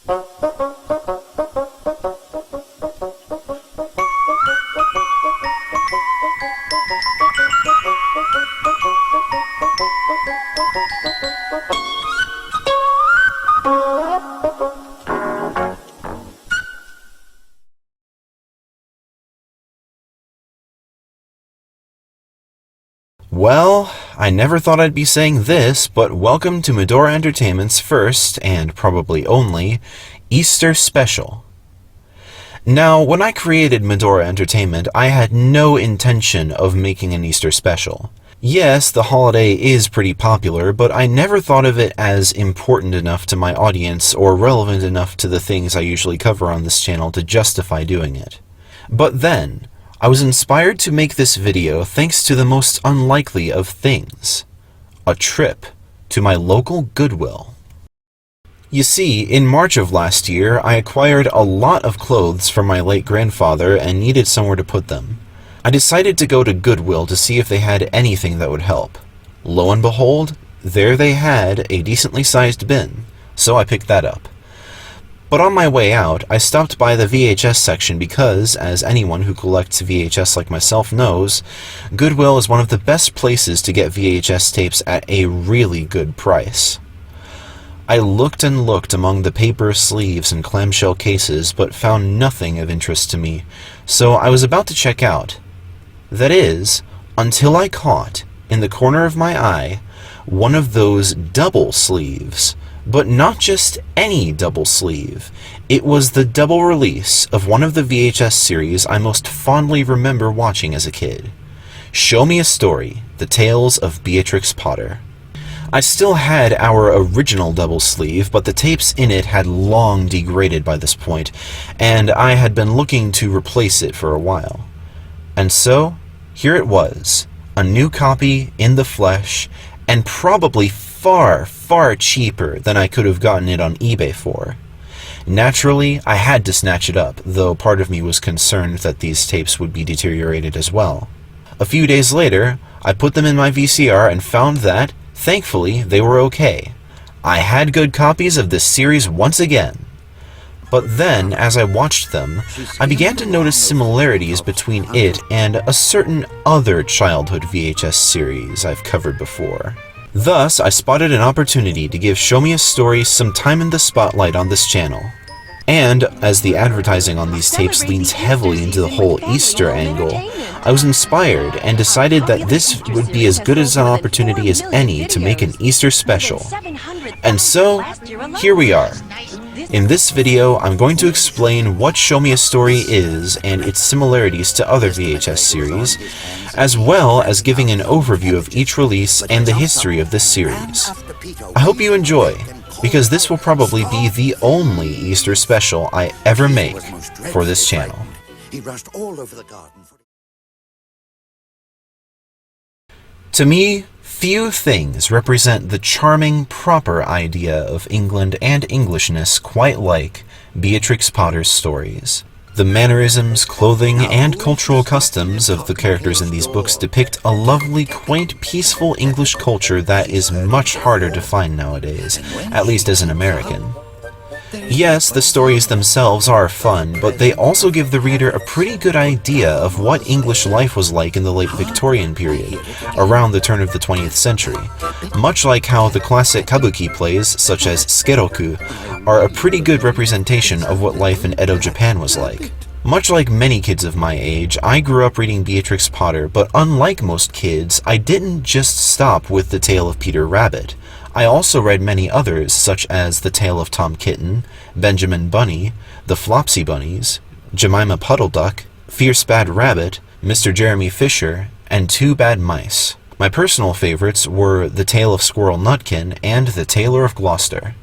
Well, I never thought I'd be saying this, but welcome to Medora Entertainment's first, and probably only, Easter special. Now, when I created Medora Entertainment, I had no intention of making an Easter special. Yes, the holiday is pretty popular, but I never thought of it as important enough to my audience or relevant enough to the things I usually cover on this channel to justify doing it. But then, I was inspired to make this video thanks to the most unlikely of things: a trip to my local Goodwill. You see, in March of last year, I acquired a lot of clothes from my late grandfather and needed somewhere to put them. I decided to go to Goodwill to see if they had anything that would help. Lo and behold, there they had a decently sized bin, so I picked that up. But on my way out, I stopped by the VHS section because, as anyone who collects VHS like myself knows, Goodwill is one of the best places to get VHS tapes at a really good price. I looked and looked among the paper sleeves and clamshell cases, but found nothing of interest to me, so I was about to check out. That is, until I caught, in the corner of my eye, one of those double sleeves. But not just any double sleeve. It was the double release of one of the VHS series I most fondly remember watching as a kid. Show Me a Story, The Tales of Beatrix Potter. I still had our original double sleeve, but the tapes in it had long degraded by this point, and I had been looking to replace it for a while. And so, here it was, a new copy in the flesh, and probably far cheaper than I could have gotten it on eBay for. Naturally, I had to snatch it up, though part of me was concerned that these tapes would be deteriorated as well. A few days later, I put them in my VCR and found that, thankfully, they were okay. I had good copies of this series once again. But then, as I watched them, I began to notice similarities between it and a certain other childhood VHS series I've covered before. Thus, I spotted an opportunity to give Show Me a Story some time in the spotlight on this channel. And, as the advertising on these tapes leans heavily into the whole Easter angle, I was inspired and decided that this would be as good as an opportunity as any to make an Easter special. And so, here we are. In this video, I'm going to explain what Show Me a Story is and its similarities to other VHS series, as well as giving an overview of each release and the history of this series. I hope you enjoy, because this will probably be the only Easter special I ever make for this channel. To me, few things represent the charming, proper idea of England and Englishness quite like Beatrix Potter's stories. The mannerisms, clothing, and cultural customs of the characters in these books depict a lovely, quaint, peaceful English culture that is much harder to find nowadays, at least as an American. Yes, the stories themselves are fun, but they also give the reader a pretty good idea of what English life was like in the late Victorian period, around the turn of the 20th century, much like how the classic kabuki plays, such as Skeroku, are a pretty good representation of what life in Edo Japan was like. Much like many kids of my age, I grew up reading Beatrix Potter, but unlike most kids, I didn't just stop with The Tale of Peter Rabbit. I also read many others, such as The Tale of Tom Kitten, Benjamin Bunny, The Flopsy Bunnies, Jemima Puddle Duck, Fierce Bad Rabbit, Mr. Jeremy Fisher, and Two Bad Mice. My personal favorites were The Tale of Squirrel Nutkin and The Tailor of Gloucester.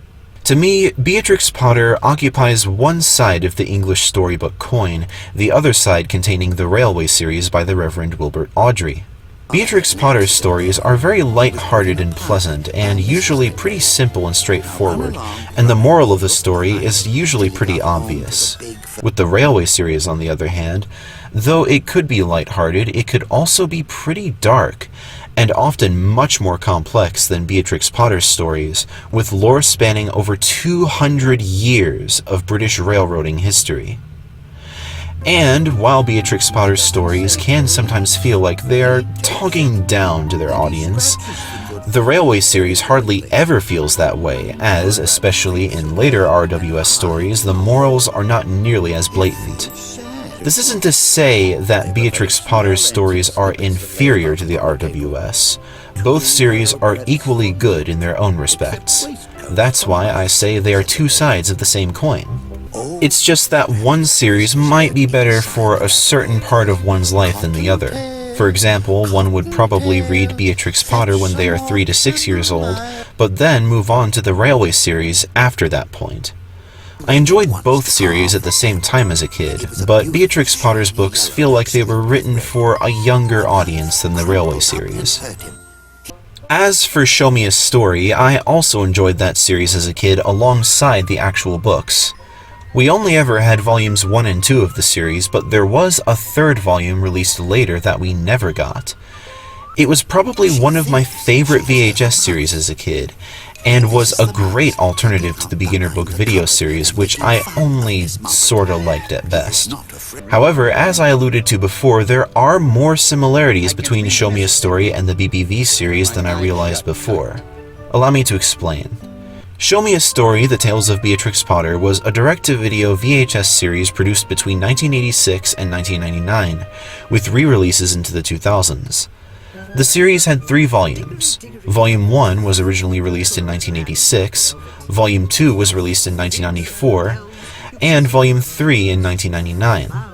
To me, Beatrix Potter occupies one side of the English storybook coin, the other side containing the Railway series by the Reverend Wilbert Awdry. Beatrix Potter's stories are very light-hearted and pleasant, and usually pretty simple and straightforward, and the moral of the story is usually pretty obvious. With the Railway series, on the other hand, though it could be light-hearted, it could also be pretty dark, and often much more complex than Beatrix Potter's stories, with lore spanning over 200 years of British railroading history. And while Beatrix Potter's stories can sometimes feel like they are talking down to their audience, the Railway series hardly ever feels that way, as, especially in later RWS stories, the morals are not nearly as blatant. This isn't to say that Beatrix Potter's stories are inferior to the RWS. Both series are equally good in their own respects. That's why I say they are two sides of the same coin. It's just that one series might be better for a certain part of one's life than the other. For example, one would probably read Beatrix Potter when they are 3 to 6 years old, but then move on to the Railway series after that point. I enjoyed both series at the same time as a kid, but Beatrix Potter's books feel like they were written for a younger audience than the Railway series. As for Show Me a Story, I also enjoyed that series as a kid alongside the actual books. We only ever had volumes 1 and 2 of the series, but there was a third volume released later that we never got. It was probably one of my favorite VHS series as a kid, and was a great alternative to the Beginner Book video series, which I only sorta liked at best. However, as I alluded to before, there are more similarities between Show Me a Story and the BBV series than I realized before. Allow me to explain. Show Me a Story, The Tales of Beatrix Potter was a direct-to-video VHS series produced between 1986 and 1999, with re-releases into the 2000s. The series had 3 volumes. Volume 1 was originally released in 1986, Volume 2 was released in 1994, and Volume 3 in 1999.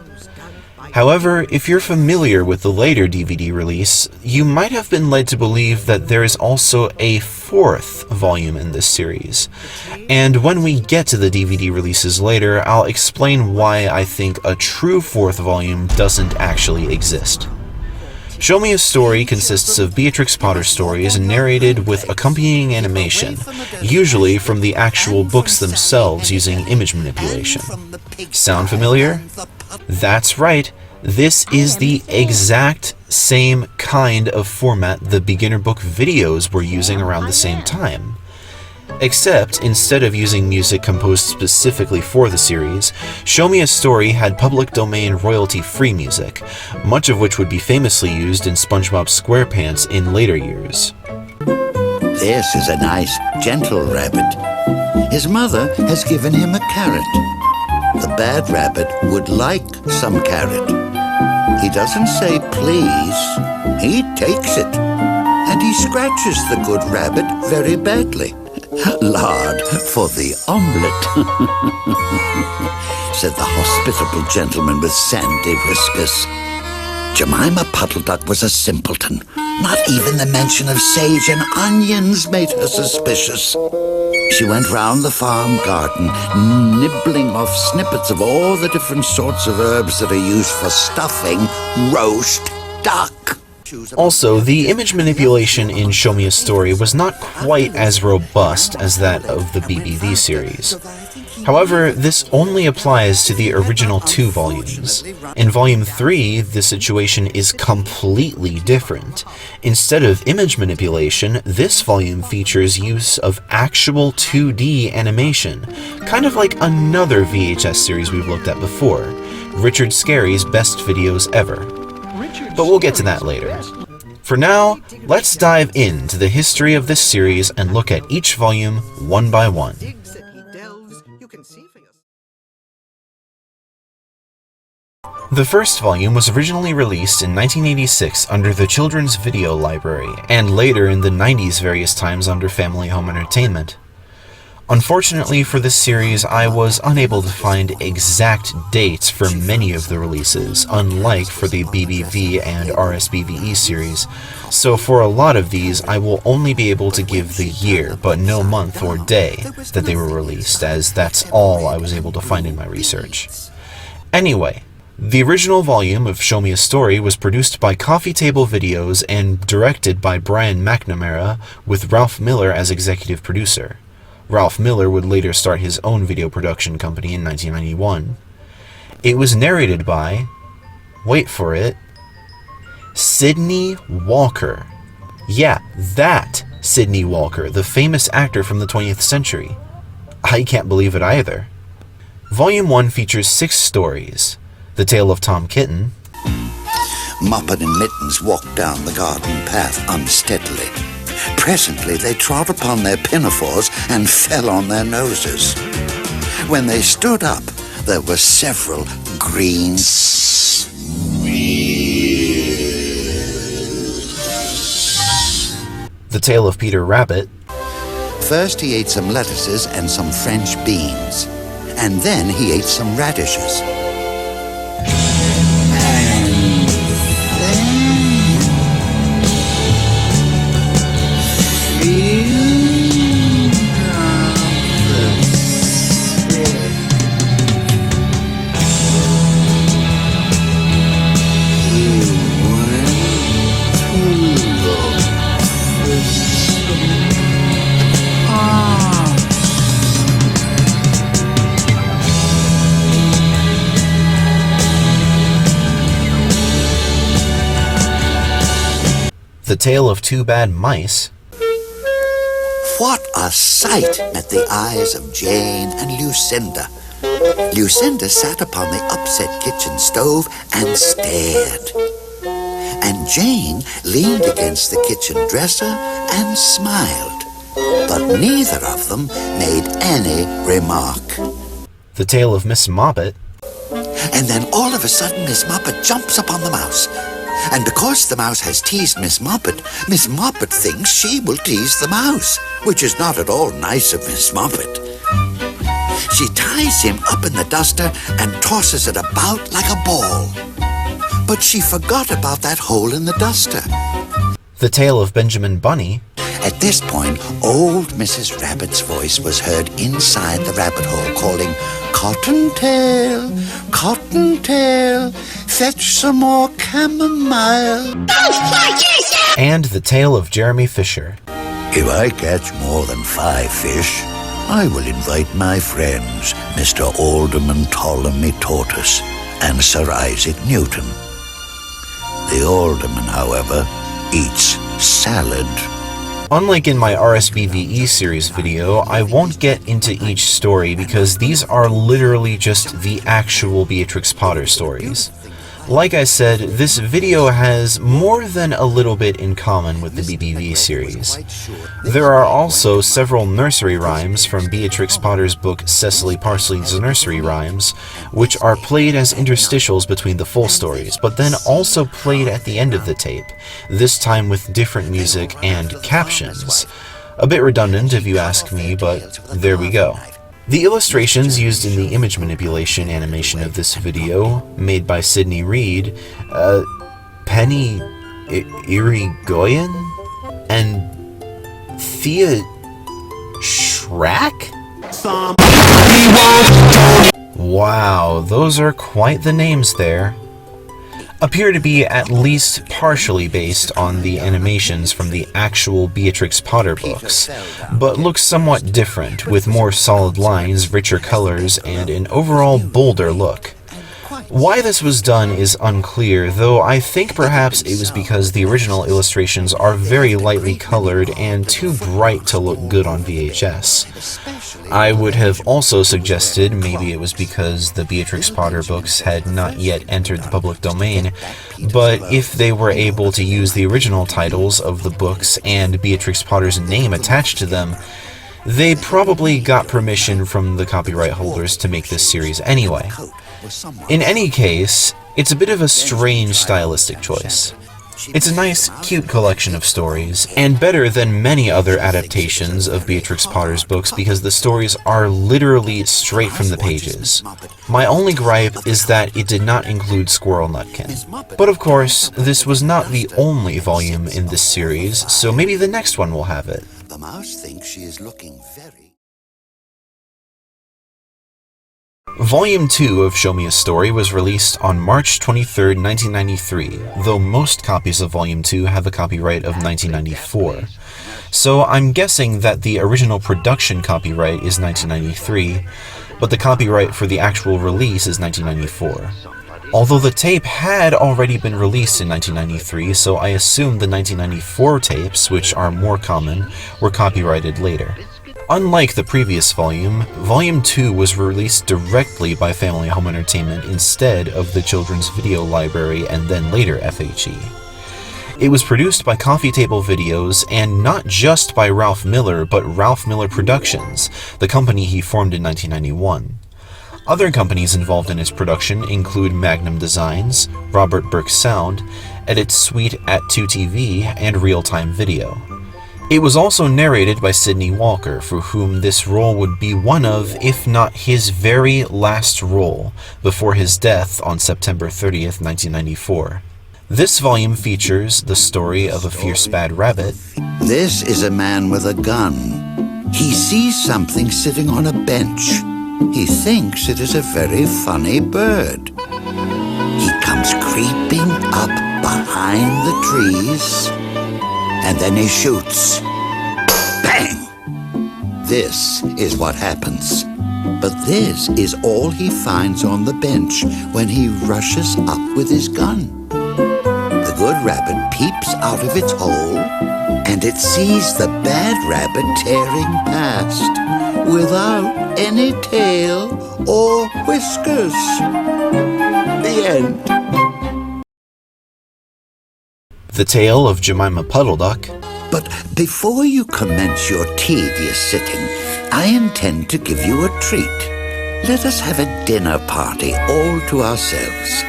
However, if you're familiar with the later DVD release, you might have been led to believe that there is also a 4th volume in this series. And when we get to the DVD releases later, I'll explain why I think a true 4th volume doesn't actually exist. Show Me a Story consists of Beatrix Potter stories narrated with accompanying animation, usually from the actual books themselves using image manipulation. Sound familiar? That's right, this is the exact same kind of format the Beginner Book videos were using around the same time. Except, instead of using music composed specifically for the series, Show Me a Story had public domain royalty-free music, much of which would be famously used in SpongeBob SquarePants in later years. This is a nice, gentle rabbit. His mother has given him a carrot. The bad rabbit would like some carrot. He doesn't say please, he takes it. And he scratches the good rabbit very badly. Lard for the omelette, said the hospitable gentleman with sandy whiskers. Jemima Puddle Duck was a simpleton. Not even the mention of sage and onions made her suspicious. She went round the farm garden, nibbling off snippets of all the different sorts of herbs that are used for stuffing roast duck. Also, the image manipulation in Show Me a Story was not quite as robust as that of the BBV series. However, this only applies to the original 2 volumes. In Volume 3, the situation is completely different. Instead of image manipulation, this volume features use of actual 2D animation, kind of like another VHS series we've looked at before, Richard Scarry's Best Videos Ever. But we'll get to that later. For now, let's dive into the history of this series and look at each volume one by one. The first volume was originally released in 1986 under the Children's Video Library, and later in the 90s various times under Family Home Entertainment. Unfortunately for this series, I was unable to find exact dates for many of the releases, unlike for the BBV and RSBVE series, so for a lot of these I will only be able to give the year, but no month or day that they were released, as that's all I was able to find in my research. Anyway, the original volume of Show Me a Story was produced by Coffee Table Videos and directed by Brian McNamara, with Ralph Miller as executive producer. Ralph Miller would later start his own video production company in 1991. It was narrated by, wait for it, Sydney Walker. Yeah, that Sidney Walker, the famous actor from the 20th century. I can't believe it either. Volume 1 features 6 stories. The Tale of Tom Kitten. Moppet and Mittens walked down the garden path unsteadily. Presently they trod upon their pinafores and fell on their noses. When they stood up, there were several green The Tale of Peter Rabbit. First he ate some lettuces and some French beans, and then he ate some radishes. The Tale of Two Bad Mice. What a sight met the eyes of Jane and Lucinda. Lucinda sat upon the upset kitchen stove and stared. And Jane leaned against the kitchen dresser and smiled. But neither of them made any remark. The Tale of Miss Moppet. And then all of a sudden Miss Moppet jumps upon the mouse. And because the mouse has teased Miss Moppet thinks she will tease the mouse, which is not at all nice of Miss Moppet. She ties him up in the duster and tosses it about like a ball. But she forgot about that hole in the duster. The Tale of Benjamin Bunny. At this point, old Mrs. Rabbit's voice was heard inside the rabbit hole calling, "Cottontail, Cottontail, fetch some more chamomile." And The Tale of Jeremy Fisher. If I catch more than 5 fish, I will invite my friends, Mr. Alderman Ptolemy Tortoise and Sir Isaac Newton. The alderman, however, eats salad. Unlike in my RSBVE series video, I won't get into each story because these are literally just the actual Beatrix Potter stories. Like I said, this video has more than a little bit in common with the BBV series. There are also several nursery rhymes from Beatrix Potter's book Cecily Parsley's Nursery Rhymes, which are played as interstitials between the full stories, but then also played at the end of the tape, this time with different music and captions. A bit redundant if you ask me, but there we go. The illustrations used in the image manipulation animation of this video, made by Sidney Reed, Penny Irigoyen, and Thea Schrack? Wow, those are quite the names there. Appear to be at least partially based on the animations from the actual Beatrix Potter books, but look somewhat different, with more solid lines, richer colors, and an overall bolder look. Why this was done is unclear, though I think perhaps it was because the original illustrations are very lightly colored and too bright to look good on VHS. I would have also suggested maybe it was because the Beatrix Potter books had not yet entered the public domain, but if they were able to use the original titles of the books and Beatrix Potter's name attached to them, they probably got permission from the copyright holders to make this series anyway. In any case, it's a bit of a strange stylistic choice. It's a nice, cute collection of stories, and better than many other adaptations of Beatrix Potter's books because the stories are literally straight from the pages. My only gripe is that it did not include Squirrel Nutkin. But of course, this was not the only volume in this series, so maybe the next one will have it. The mouse thinks she is looking very... Volume 2 of Show Me a Story was released on March 23, 1993, though most copies of Volume 2 have a copyright of 1994. So I'm guessing that the original production copyright is 1993, but the copyright for the actual release is 1994. Although the tape had already been released in 1993, so I assume the 1994 tapes, which are more common, were copyrighted later. Unlike the previous volume, Volume 2 was released directly by Family Home Entertainment instead of the Children's Video Library and then later FHE. It was produced by Coffee Table Videos, and not just by Ralph Miller, but Ralph Miller Productions, the company he formed in 1991. Other companies involved in its production include Magnum Designs, Robert Burke Sound, Edit Suite at 2TV, and Real Time Video. It was also narrated by Sidney Walker, for whom this role would be one of, if not his very last role, before his death on September 30th, 1994. This volume features the story of a fierce bad rabbit. This is a man with a gun. He sees something sitting on a bench. He thinks it is a very funny bird. He comes creeping up behind the trees, and then he shoots. Bang! This is what happens. But this is all he finds on the bench when he rushes up with his gun. The good rabbit peeps out of its hole, and it sees the bad rabbit tearing past without any tail or whiskers. The end. The Tale of Jemima Puddle Duck. But before you commence your tedious sitting, I intend to give you a treat. Let us have a dinner party all to ourselves.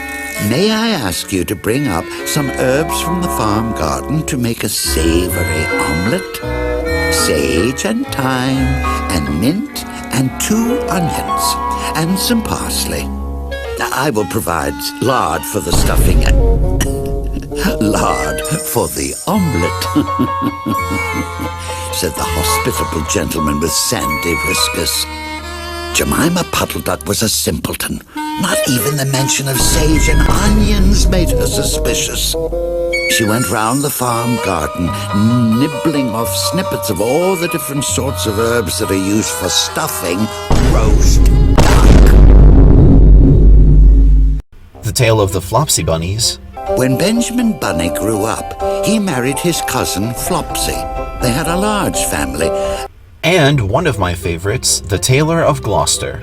May I ask you to bring up some herbs from the farm garden to make a savory omelette? Sage and thyme and mint and 2 onions and some parsley. I will provide lard for the stuffing and lard for the omelette, said the hospitable gentleman with sandy whiskers. Jemima Puddle Duck was a simpleton. Not even the mention of sage and onions made her suspicious. She went round the farm garden, nibbling off snippets of all the different sorts of herbs that are used for stuffing roast duck. The Tale of the Flopsy Bunnies. When Benjamin Bunny grew up, he married his cousin Flopsy. They had a large family. And one of my favorites, The Tailor of Gloucester.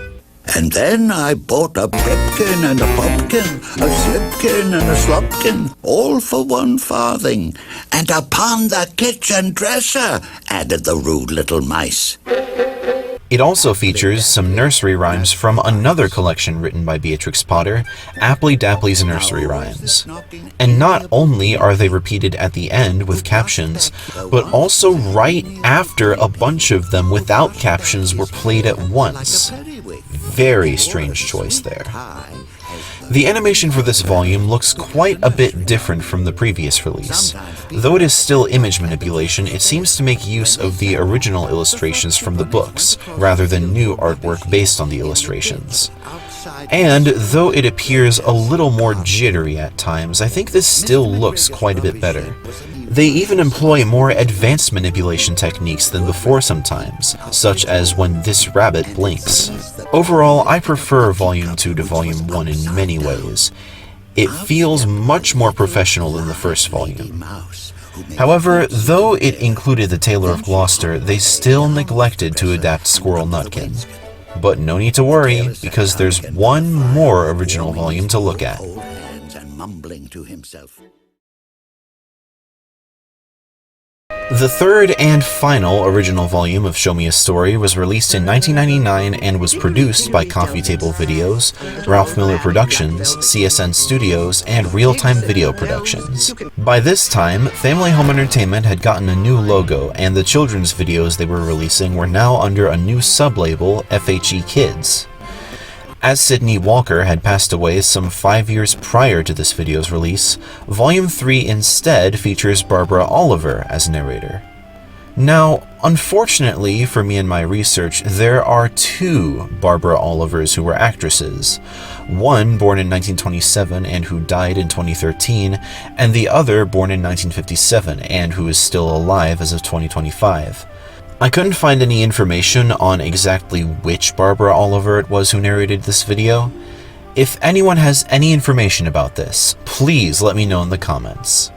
And then I bought a pipkin and a popkin, a slipkin and a slopkin, all for 1 farthing. And upon the kitchen dresser, added the rude little mice. It also features some nursery rhymes from another collection written by Beatrix Potter, Appley Dapley's Nursery Rhymes. And not only are they repeated at the end with captions, but also right after a bunch of them without captions were played at once. Very strange choice there. The animation for this volume looks quite a bit different from the previous release. Though it is still image manipulation, it seems to make use of the original illustrations from the books, rather than new artwork based on the illustrations. And though it appears a little more jittery at times, I think this still looks quite a bit better. They even employ more advanced manipulation techniques than before sometimes, such as when this rabbit blinks. Overall, I prefer Volume 2 to Volume 1 in many ways. It feels much more professional than the first volume. However, though it included The Tailor of Gloucester, they still neglected to adapt Squirrel Nutkin. But no need to worry, because there's one more original volume to look at. The third and final original volume of Show Me a Story was released in 1999 and was produced by Coffee Table Videos, Ralph Miller Productions, CSN Studios, and Real Time Video Productions. By this time, Family Home Entertainment had gotten a new logo, and the children's videos they were releasing were now under a new sub-label, FHE Kids. As Sidney Walker had passed away some 5 years prior to this video's release, Volume 3 instead features Barbara Oliver as narrator. Now, unfortunately for me and my research, there are 2 Barbara Olivers who were actresses. One born in 1927 and who died in 2013, and the other born in 1957 and who is still alive as of 2025. I couldn't find any information on exactly which Barbara Oliver it was who narrated this video. If anyone has any information about this, please let me know in the comments.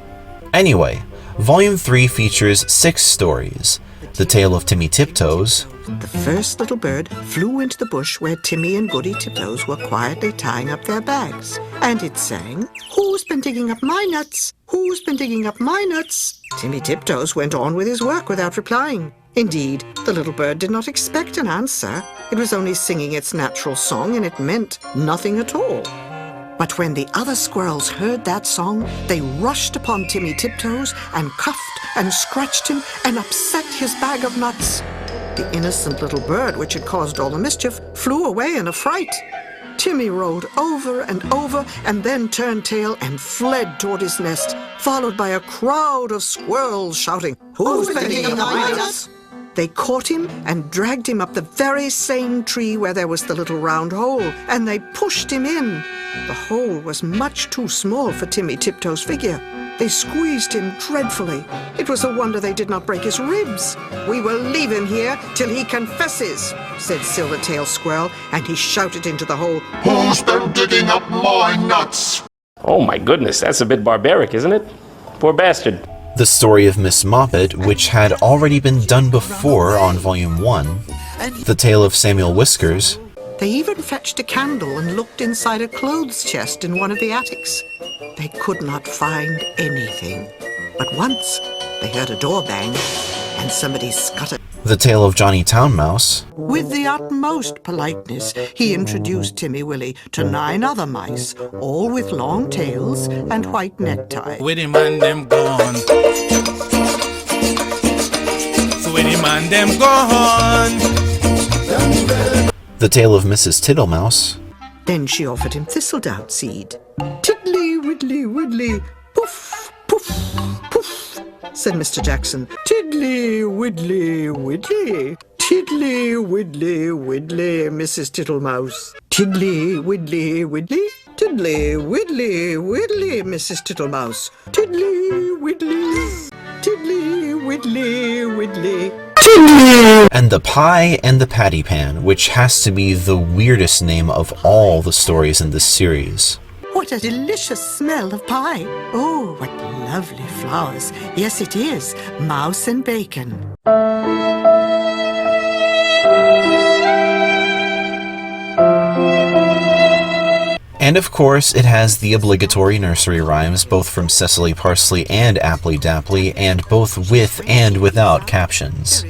Anyway, Volume 3 features 6 stories. The Tale of Timmy Tiptoes. The first little bird flew into the bush where Timmy and Goody Tiptoes were quietly tying up their bags. And it sang, "Who's been digging up my nuts? Who's been digging up my nuts?" Timmy Tiptoes went on with his work without replying. Indeed, the little bird did not expect an answer. It was only singing its natural song, and it meant nothing at all. But when the other squirrels heard that song, they rushed upon Timmy Tiptoes and cuffed and scratched him and upset his bag of nuts. The innocent little bird, which had caused all the mischief, flew away in a fright. Timmy rolled over and over and then turned tail and fled toward his nest, followed by a crowd of squirrels shouting, "Who's been digging up my nuts?" They caught him and dragged him up the very same tree where there was the little round hole, and they pushed him in. The hole was much too small for Timmy Tiptoes' figure. They squeezed him dreadfully. It was a wonder they did not break his ribs. "We will leave him here till he confesses," said Silvertail Squirrel, and he shouted into the hole, "Who's been digging up my nuts?" Oh my goodness, that's a bit barbaric, isn't it? Poor bastard. The Story of Miss Moppet, which had already been done before on Volume 1. The Tale of Samuel Whiskers. They even fetched a candle and looked inside a clothes chest in one of the attics. They could not find anything. But once they heard a door bang and somebody scuttered. The Tale of Johnny Townmouse. With the utmost politeness, he introduced Timmy Willie to 9 other mice, all with long tails and white neckties. Where the man them gone? So where the man them gone? The Tale of Mrs. Tittlemouse. Then she offered him thistledown seed. "Tiddly, widdly, widdly, poof, poof, poof," said Mr. Jackson. "Tiddly, widdly, widdly. Tiddly, widdly, widdly, Mrs. Tittlemouse. Tiddly, widdly, widdly. Tiddly, widdly, widdly, Mrs. Tittlemouse. Tiddly, widdly. Tiddly, widdly, widdly." And the Pie and the Patty Pan, which has to be the weirdest name of all the stories in this series. "What a delicious smell of pie! Oh, what lovely flowers! Yes, it is, mouse and bacon." And of course, it has the obligatory nursery rhymes, both from Cecily Parsley and Apply Dapply, and both with and without captions.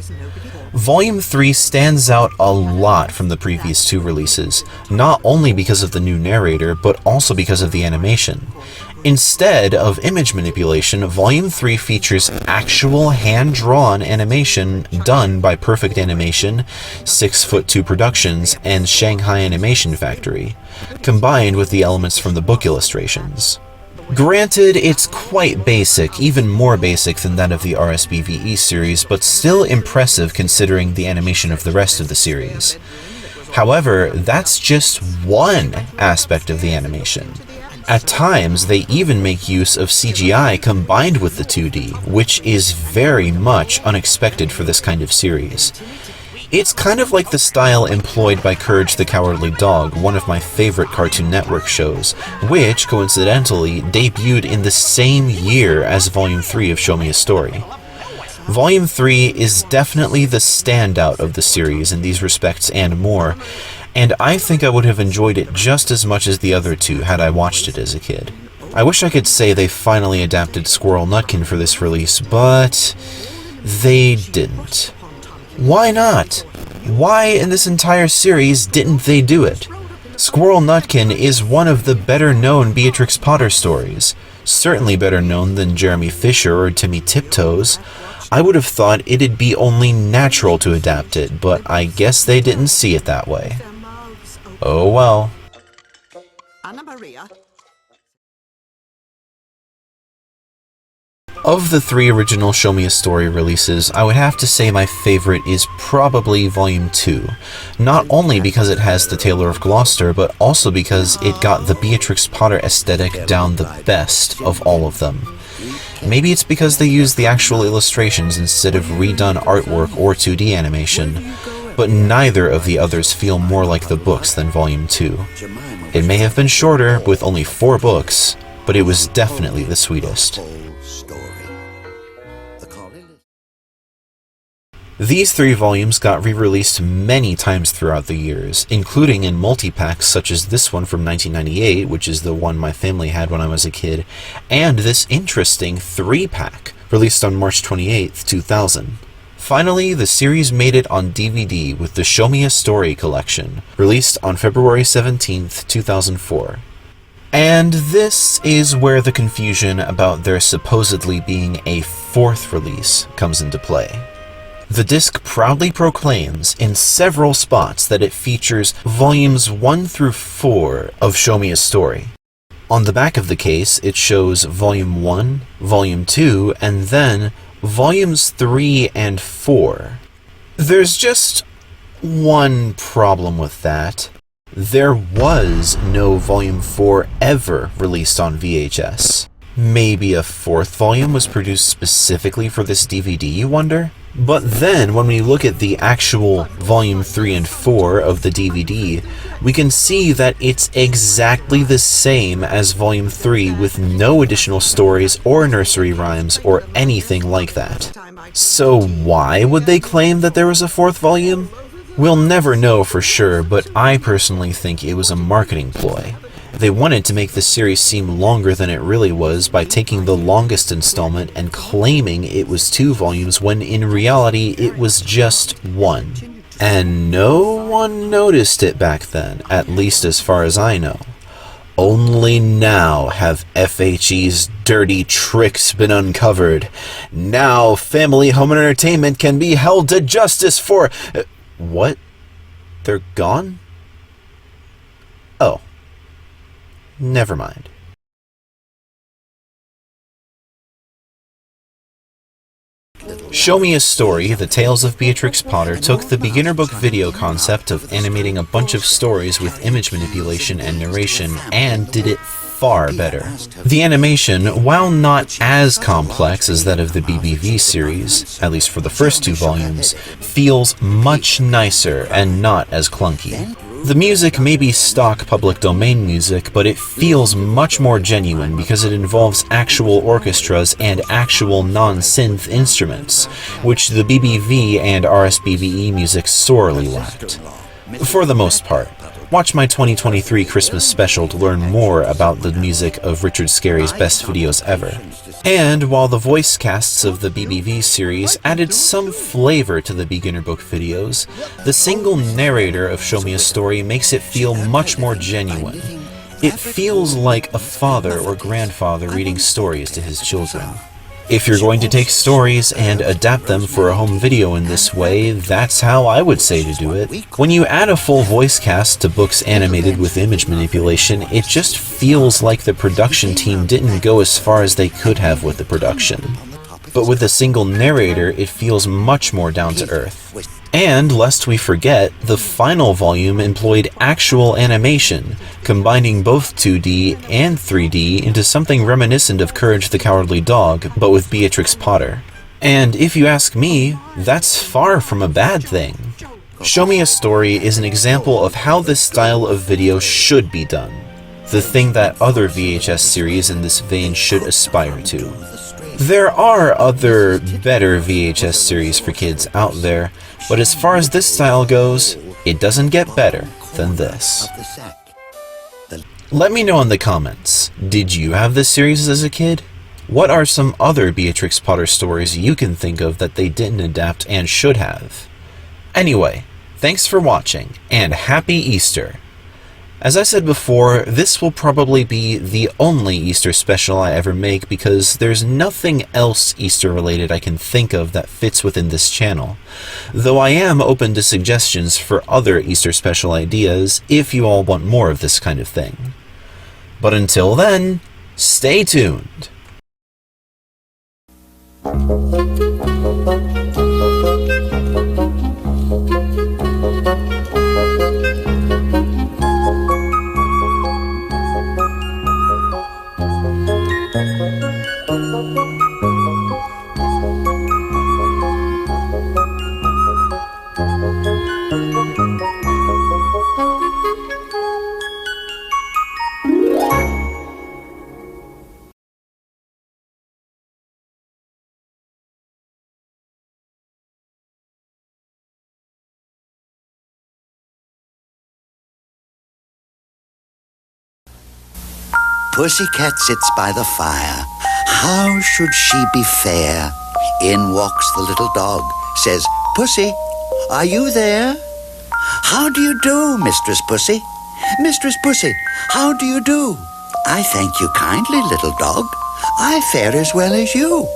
Volume 3 stands out a lot from the previous 2 releases, not only because of the new narrator, but also because of the animation. Instead of image manipulation, Volume 3 features actual hand-drawn animation done by Perfect Animation, 6'2" Productions, and Shanghai Animation Factory, combined with the elements from the book illustrations. Granted, it's quite basic, even more basic than that of the RSBVE series, but still impressive considering the animation of the rest of the series. However, that's just one aspect of the animation. At times, they even make use of CGI combined with the 2D, which is very much unexpected for this kind of series. It's kind of like the style employed by Courage the Cowardly Dog, one of my favorite Cartoon Network shows, which, coincidentally, debuted in the same year as Volume 3 of Show Me a Story. Volume 3 is definitely the standout of the series in these respects and more, and I think I would have enjoyed it just as much as the other 2 had I watched it as a kid. I wish I could say they finally adapted Squirrel Nutkin for this release, but they didn't. Why not? Why in this entire series didn't they do it? Squirrel Nutkin is one of the better-known Beatrix Potter stories, certainly better known than Jeremy Fisher or Timmy Tiptoes. I would have thought it'd be only natural to adapt it, but I guess they didn't see it that way. Oh well. Anna Maria. Of the 3 original Show Me a Story releases, I would have to say my favorite is probably Volume 2. Not only because it has the Tailor of Gloucester, but also because it got the Beatrix Potter aesthetic down the best of all of them. Maybe it's because they used the actual illustrations instead of redone artwork or 2D animation, but neither of the others feel more like the books than Volume 2. It may have been shorter, with only 4 books, but it was definitely the sweetest. These 3 volumes got re-released many times throughout the years, including in multi-packs such as this one from 1998, which is the one my family had when I was a kid, and this interesting 3-pack, released on March 28, 2000. Finally, the series made it on DVD with the Show Me a Story collection, released on February 17, 2004. And this is where the confusion about there supposedly being a 4th release comes into play. The disc proudly proclaims in several spots that it features volumes 1 through 4 of Show Me a Story. On the back of the case, it shows volume 1, volume 2, and then volumes 3 and 4. There's just one problem with that. There was no volume 4 ever released on VHS. Maybe a 4th volume was produced specifically for this DVD, you wonder? But then, when we look at the actual volume 3 and 4 of the DVD, we can see that it's exactly the same as volume 3 with no additional stories or nursery rhymes or anything like that. So why would they claim that there was a 4th volume? We'll never know for sure, but I personally think it was a marketing ploy. They wanted to make the series seem longer than it really was by taking the longest installment and claiming it was 2 volumes when in reality it was just 1. And no one noticed it back then, at least as far as I know. Only now have FHE's dirty tricks been uncovered. Now Family Home Entertainment can be held to justice for... What? They're gone? Oh. Never mind. Show Me a Story, The Tales of Beatrix Potter took the beginner book video concept of animating a bunch of stories with image manipulation and narration and did it far better. The animation, while not as complex as that of the BBV series, at least for the first 2 volumes, feels much nicer and not as clunky. The music may be stock public domain music, but it feels much more genuine because it involves actual orchestras and actual non-synth instruments, which the BBV and RSBVE music sorely lacked. For the most part. Watch my 2023 Christmas special to learn more about the music of Richard Scarry's best videos ever. And while the voice casts of the BBV series added some flavor to the beginner book videos, the single narrator of Show Me a Story makes it feel much more genuine. It feels like a father or grandfather reading stories to his children. If you're going to take stories and adapt them for a home video in this way, that's how I would say to do it. When you add a full voice cast to books animated with image manipulation, it just feels like the production team didn't go as far as they could have with the production. But with a single narrator, it feels much more down to earth. And, lest we forget, the final volume employed actual animation, combining both 2D and 3D into something reminiscent of Courage the Cowardly Dog, but with Beatrix Potter. And if you ask me, that's far from a bad thing. Show Me a Story is an example of how this style of video should be done, the thing that other VHS series in this vein should aspire to. There are other, better VHS series for kids out there, but as far as this style goes, it doesn't get better than this. Let me know in the comments, did you have this series as a kid? What are some other Beatrix Potter stories you can think of that they didn't adapt and should have? Anyway, thanks for watching, and Happy Easter! As I said before, this will probably be the only Easter special I ever make because there's nothing else Easter related I can think of that fits within this channel, though I am open to suggestions for other Easter special ideas if you all want more of this kind of thing. But until then, stay tuned! Pussycat sits by the fire. How should she be fair? In walks the little dog. Says, Pussy, are you there? How do you do, Mistress Pussy? Mistress Pussy, how do you do? I thank you kindly, little dog. I fare as well as you.